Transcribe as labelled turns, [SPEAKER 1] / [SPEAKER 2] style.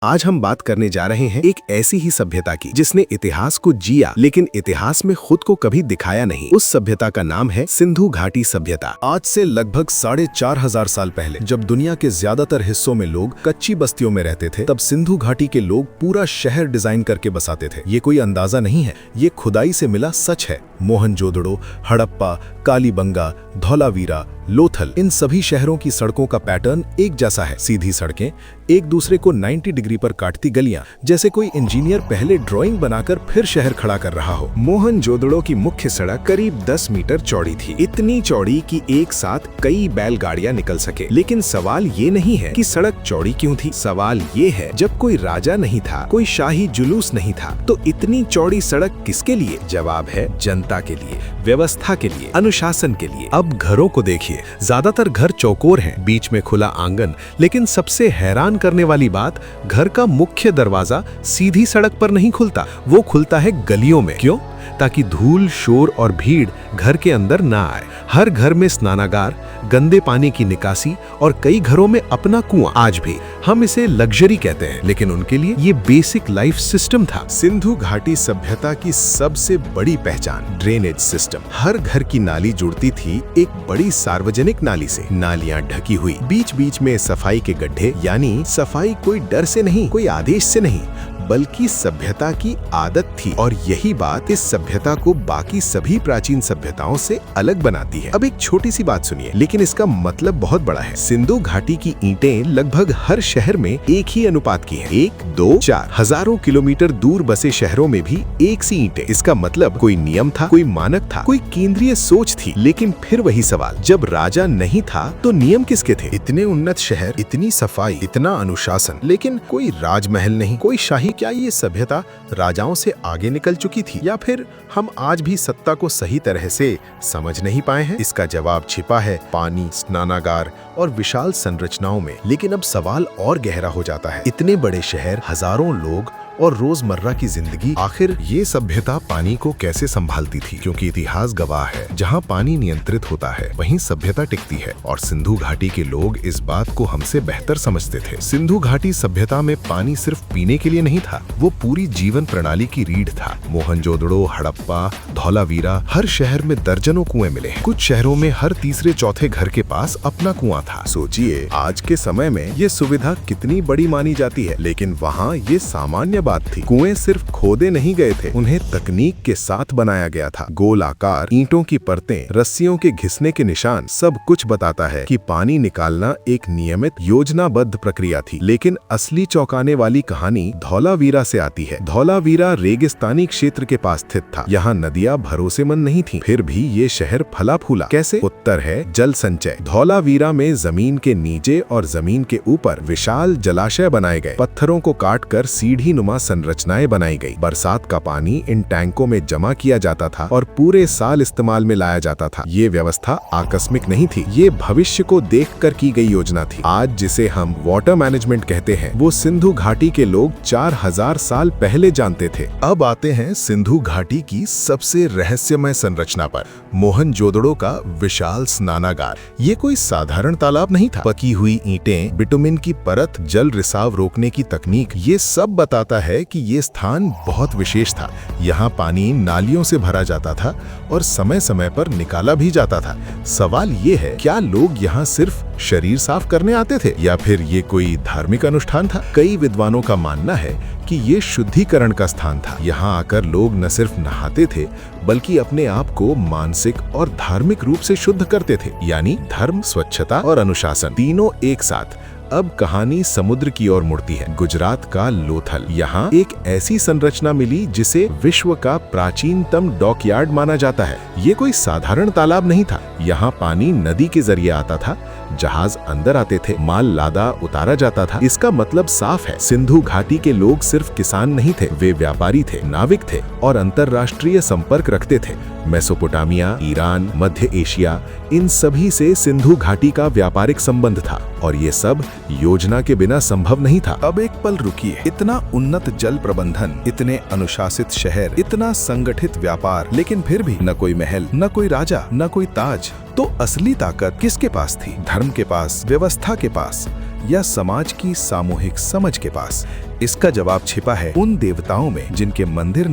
[SPEAKER 1] आज हम बात करने जा रहे हैं एक ऐसी ही सभ्यता की जिसने इतिहास को जिया लेकिन इतिहास में खुद को कभी दिखाया नहीं। उस सभ्यता का नाम है सिंधु घाटी सभ्यता।
[SPEAKER 2] आज से लगभग 4,500 साल पहले जब दुनिया के ज्यादातर हिस्सों में लोग कच्ची बस्तियों में रहते थे, तब सिंधु घाटी के लोग पूरा शहर डिजाइन करके बसाते थे। ये कोई अंदाजा नहीं है, ये खुदाई से मिला सच है। मोहनजोदड़ो, हड़प्पा, कालीबंगा, धौलावीरा, लोथल, इन सभी शहरों की सड़कों का पैटर्न एक जैसा है। सीधी सड़कें, एक दूसरे को 90 डिग्री पर काटती गलियां, जैसे कोई इंजीनियर पहले ड्राइंग बनाकर फिर शहर खड़ा कर रहा हो।
[SPEAKER 1] मोहनजोदड़ो की मुख्य सड़क करीब 10 मीटर चौड़ी थी, इतनी चौड़ी कि एक साथ कई बैलगाड़ियां निकल सके। लेकिन सवाल ये नहीं है कि सड़क चौड़ी क्यों थी, सवाल ये है जब कोई राजा नहीं था, कोई शाही जुलूस नहीं था, तो इतनी चौड़ी सड़क किसके लिए? जवाब है जनता के लिए, व्यवस्था के लिए, अनुशासन के लिए।
[SPEAKER 2] अब घरों को देखिए, ज्यादातर घर चौकोर हैं, बीच में खुला आंगन, लेकिन सबसे हैरान करने वाली बात, घर का मुख्य दरवाजा सीधी सड़क पर नहीं खुलता, वो खुलता है गलियों में। क्यों? ताकि धूल, शोर और भीड़ घर के अंदर ना आए। हर घर में स्नानागार, गंदे पानी की निकासी और कई घरों में अपना कुआं। आज भी हम इसे लग्जरी कहते हैं, लेकिन उनके लिए ये बेसिक लाइफ सिस्टम था।
[SPEAKER 1] सिंधु घाटी सभ्यता की सबसे बड़ी पहचान ड्रेनेज सिस्टम। हर घर की नाली जुड़ती थी एक बड़ी सार्वजनिक नाली से। नालियां ढकी हुई, बीच बीच में सफाई के गड्ढे, यानी सफाई कोई डर से नहीं, कोई आदेश से नहीं, बल्कि सभ्यता की आदत थी। और यही बात इस सभ्यता को बाकी सभी प्राचीन सभ्यताओं से अलग बनाती है। अब एक छोटी सी बात सुनिए, लेकिन इसका मतलब बहुत बड़ा है। सिंधु घाटी की ईंटें लगभग हर शहर में एक ही अनुपात की हैं, 1, 2, 4। हजारों किलोमीटर दूर बसे शहरों में भी एक सी ईंटें। इसका मतलब कोई नियम था, कोई मानक था, कोई केंद्रीय सोच थी। लेकिन फिर वही सवाल, जब राजा नहीं था तो नियम किसके थे? इतने उन्नत शहर, इतनी सफाई, इतना अनुशासन, लेकिन कोई राजमहल नहीं, कोई शाही। क्या ये सभ्यता राजाओं से आगे निकल चुकी थी, या फिर हम आज भी सत्ता को सही तरह से समझ नहीं पाए हैं? इसका जवाब छिपा है पानी, स्नानागार और विशाल संरचनाओं में। लेकिन अब सवाल और गहरा हो जाता है। इतने बड़े शहर, हजारों लोग और रोजमर्रा की जिंदगी, आखिर ये सभ्यता पानी को कैसे संभालती थी? क्योंकि इतिहास गवाह है, जहाँ पानी नियंत्रित होता है वहीं सभ्यता टिकती है। और सिंधु घाटी के लोग इस बात को हमसे बेहतर समझते थे। सिंधु घाटी सभ्यता में पानी सिर्फ पीने के लिए नहीं था, वो पूरी जीवन प्रणाली की रीढ़ था। मोहनजोदड़ो, हड़प्पा, धौलावीरा, हर शहर में दर्जनों कुएं मिले हैं। कुछ शहरों में हर तीसरे चौथे घर के पास अपना कुआं था। सोचिए, आज के समय में ये सुविधा कितनी बड़ी मानी जाती है, लेकिन वहाँ ये सामान्य बात थी। कुएं सिर्फ खोदे नहीं गए थे, उन्हें तकनीक के साथ बनाया गया था। गोल आकार, ईंटों की परतें, रस्सियों के घिसने के निशान, सब कुछ बताता है कि पानी निकालना एक नियमित, योजनाबद्ध प्रक्रिया थी। लेकिन असली चौंकाने वाली कहानी धौलावीरा से आती है। धौलावीरा रेगिस्तानी क्षेत्र के पास स्थित था। यहाँ नदियाँ भरोसेमंद नहीं थी, फिर भी ये शहर फला फूला। कैसे? उत्तर है जल संचय। धौलावीरा में जमीन के नीचे और जमीन के ऊपर विशाल जलाशय बनाए गए। पत्थरों को काटकर सीढ़ी नुमा संरचनाएं बनाई गई। बरसात का पानी इन टैंकों में जमा किया जाता था और पूरे साल इस्तेमाल में लाया जाता था। ये व्यवस्था आकस्मिक नहीं थी, ये भविष्य को देखकर की गई योजना थी। आज जिसे हम वाटर मैनेजमेंट कहते हैं, वो सिंधु घाटी के लोग 4000 साल पहले जानते थे। अब आते हैं सिंधु घाटी की सबसे रहस्यमय संरचना पर, मोहनजोदड़ो का विशाल स्नानागार। ये कोई साधारण तालाब नहीं था। पकी हुई ईंटें, बिटुमिन की परत, जल रिसाव रोकने की तकनीक, ये सब बताता है कि ये स्थान बहुत विशेष था। यहाँ पानी नालियों से भरा जाता था और समय समय पर निकाला भी जाता था। सवाल ये है, क्या लोग यहाँ सिर्फ शरीर साफ करने आते थे, या फिर ये कोई धार्मिक अनुष्ठान था? कई विद्वानों का मानना है कि ये शुद्धिकरण का स्थान था। यहाँ आकर लोग न सिर्फ नहाते थे, बल्कि अपने आप को मानसिक और धार्मिक रूप से शुद्ध करते थे। यानी धर्म, स्वच्छता और अनुशासन तीनों एक साथ। अब कहानी समुद्र की ओर मुड़ती है। गुजरात का लोथल, यहाँ एक ऐसी संरचना मिली जिसे विश्व का प्राचीनतम डॉकयार्ड माना जाता है। ये कोई साधारण तालाब नहीं था। यहाँ पानी नदी के जरिए आता था, जहाज अंदर आते थे, माल लादा उतारा जाता था। इसका मतलब साफ है, सिंधु घाटी के लोग सिर्फ किसान नहीं थे, वे व्यापारी थे, नाविक थे और अंतर्राष्ट्रीय संपर्क रखते थे। मेसोपोटामिया, ईरान, मध्य एशिया, इन सभी से सिंधु घाटी का व्यापारिक संबंध था और ये सब योजना के बिना संभव नहीं था।
[SPEAKER 2] अब एक पल रुकिए, इतना उन्नत जल प्रबंधन, इतने अनुशासित शहर, इतना संगठित व्यापार, लेकिन फिर भी न कोई महल, न कोई राजा, न कोई ताज। तो असली ताकत किसके पास थी? धर्म के पास, व्यवस्था के पास, या समाज की सामूहिक समझ के पास? इसका जवाब छिपा है उन देवताओं में जिनके मंदिर